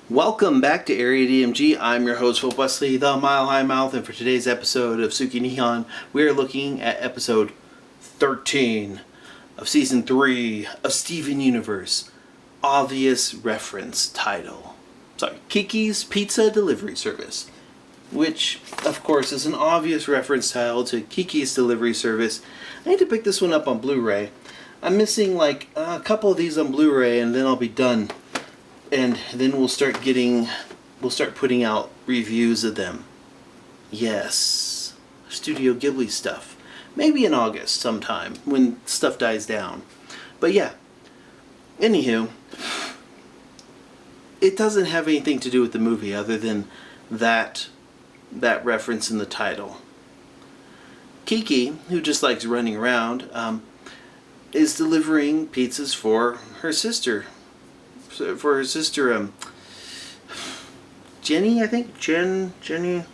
Welcome back to Area DMG. I'm your host, Philip Wesley, the Mile High Mouth, and for today's episode of Suki Nihon, we are looking at episode 13 of Season 3 of Steven Universe. Obvious reference title. Sorry, Kiki's Pizza Delivery Service. Which, of course, is an obvious reference title to Kiki's Delivery Service. I need to pick this one up on Blu-ray. I'm missing like a couple of these on Blu-ray and then I'll be done. And then we'll start putting out reviews of them. Yes, Studio Ghibli stuff. Maybe in August sometime when stuff dies down. But yeah, anywho, it doesn't have anything to do with the movie other than that reference in the title. Kiki, who just likes running around, is delivering pizzas for her sister. Jenny, I think? Jenny?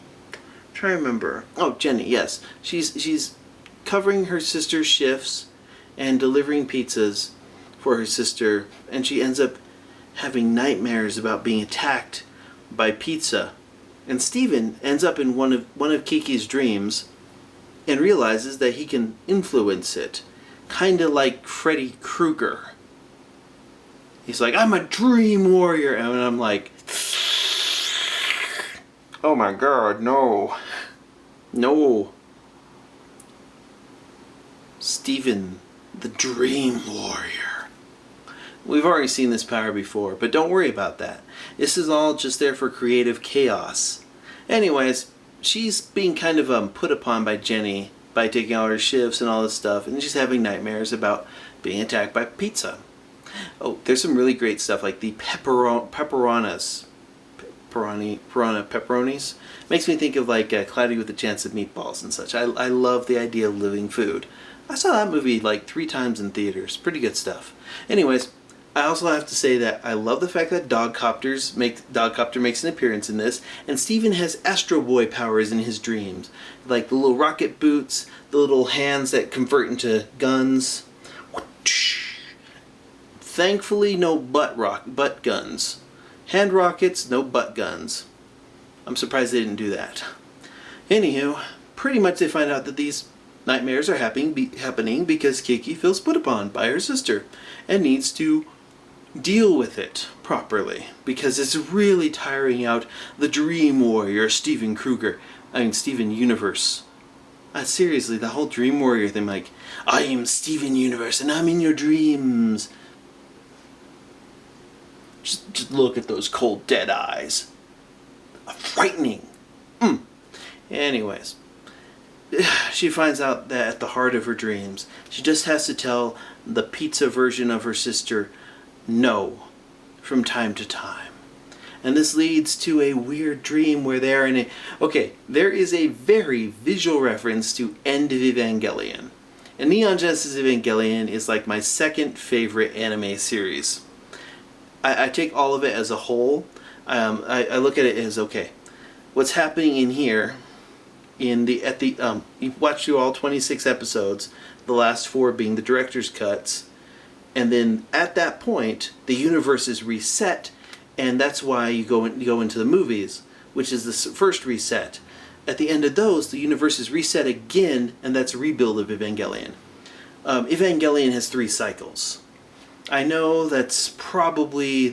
Try to remember. Oh, Jenny, yes. She's covering her sister's shifts and delivering pizzas for her sister, and she ends up having nightmares about being attacked by pizza. And Steven ends up in one of Kiki's dreams and realizes that he can influence it. Kinda like Freddy Krueger. He's like, I'm a dream warrior. And I'm like, oh my god, no. No. Steven, the dream warrior. We've already seen this power before, but don't worry about that. This is all just there for creative chaos. Anyways, she's being kind of put upon by Jenny by taking all her shifts and all this stuff, and she's having nightmares about being attacked by pizza. Oh, there's some really great stuff like the pepperonis. Pepperonis. Makes me think of like Cloudy with a Chance of Meatballs and such. I love the idea of living food. I saw that movie like 3 times in theaters. Pretty good stuff. Anyways, I also have to say that I love the fact that Dogcopter makes an appearance in this, and Steven has Astro Boy powers in his dreams. Like the little rocket boots, the little hands that convert into guns. Thankfully, no butt guns. Hand rockets, no butt guns. I'm surprised they didn't do that. Anywho, pretty much they find out that these nightmares are happening because Kiki feels put upon by her sister and needs to deal with it properly because it's really tiring out the dream warrior Steven Universe. Seriously, the whole dream warrior thing, like, I am Steven Universe and I'm in your dreams. Just look at those cold, dead eyes. Frightening. Anyways, she finds out that at the heart of her dreams, she just has to tell the pizza version of her sister no from time to time. And this leads to a weird dream where they're in a... Okay, there is a very visual reference to End of Evangelion. And Neon Genesis Evangelion is like my second favorite anime series. I take all of it as a whole. I look at it as, okay, what's happening in here, you've watched through all 26 episodes, the last 4 being the director's cuts, and then at that point, the universe is reset, and that's why you go into the movies, which is the first reset. At the end of those, the universe is reset again, and that's a rebuild of Evangelion. Evangelion has 3 cycles. I know that's probably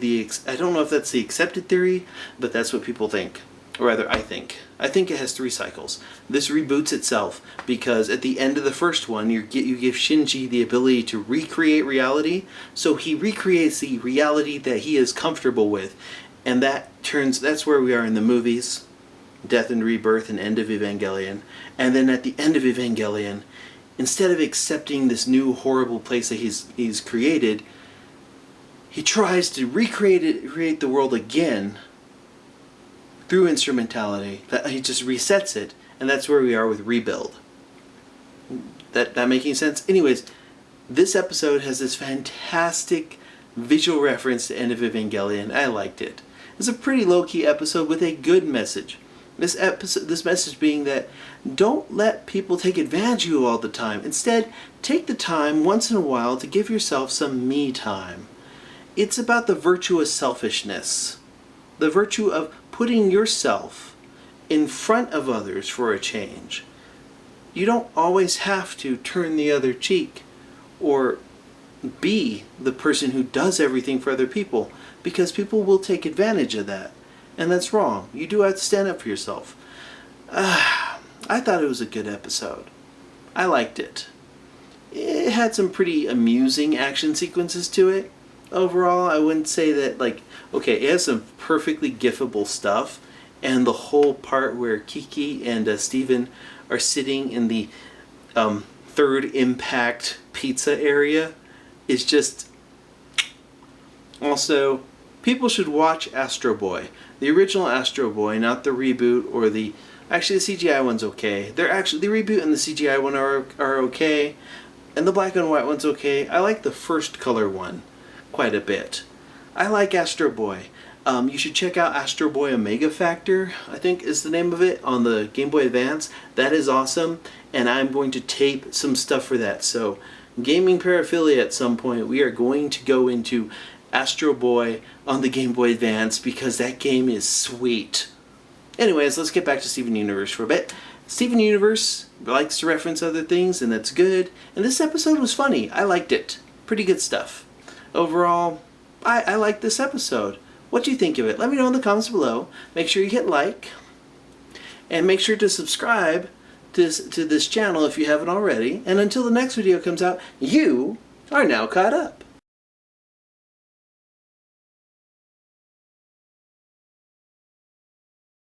I don't know if that's the accepted theory, but that's what people think. Or rather, I think. I think it has 3 cycles. This reboots itself because at the end of the first one, you give Shinji the ability to recreate reality, so he recreates the reality that he is comfortable with, and that's where we are in the movies, Death and Rebirth and End of Evangelion. And then at the end of Evangelion, instead of accepting this new horrible place that he's created, he tries to recreate the world again through instrumentality. He just resets it, and that's where we are with Rebuild. That making sense? Anyways, this episode has this fantastic visual reference to End of Evangelion. I liked it. It's a pretty low-key episode with a good message. This message being that don't let people take advantage of you all the time. Instead, take the time once in a while to give yourself some me time. It's about the virtuous selfishness the virtue of putting yourself in front of others for a change. You don't always have to turn the other cheek or be the person who does everything for other people, because people will take advantage of that, and that's wrong. You do have to stand up for yourself. I thought it was a good episode. I liked it. It had some pretty amusing action sequences to it. Overall, I wouldn't say that, like, okay, it has some perfectly gifable stuff, and the whole part where Kiki and Steven are sitting in the third impact pizza area is just... Also, people should watch Astro Boy. The original Astro Boy, not the reboot or the... Actually, the CGI one's okay. They're actually... The reboot and the CGI one are okay. And the black and white one's okay. I like the first color one quite a bit. I like Astro Boy. You should check out Astro Boy Omega Factor, I think is the name of it, on the Game Boy Advance. That is awesome, and I'm going to tape some stuff for that. So, gaming paraphilia at some point, we are going to go into Astro Boy on the Game Boy Advance because that game is sweet. Anyways, let's get back to Steven Universe for a bit. Steven Universe likes to reference other things, and that's good. And this episode was funny. I liked it. Pretty good stuff. Overall, I liked this episode. What do you think of it? Let me know in the comments below. Make sure you hit like. And make sure to subscribe to this channel if you haven't already. And until the next video comes out, you are now caught up.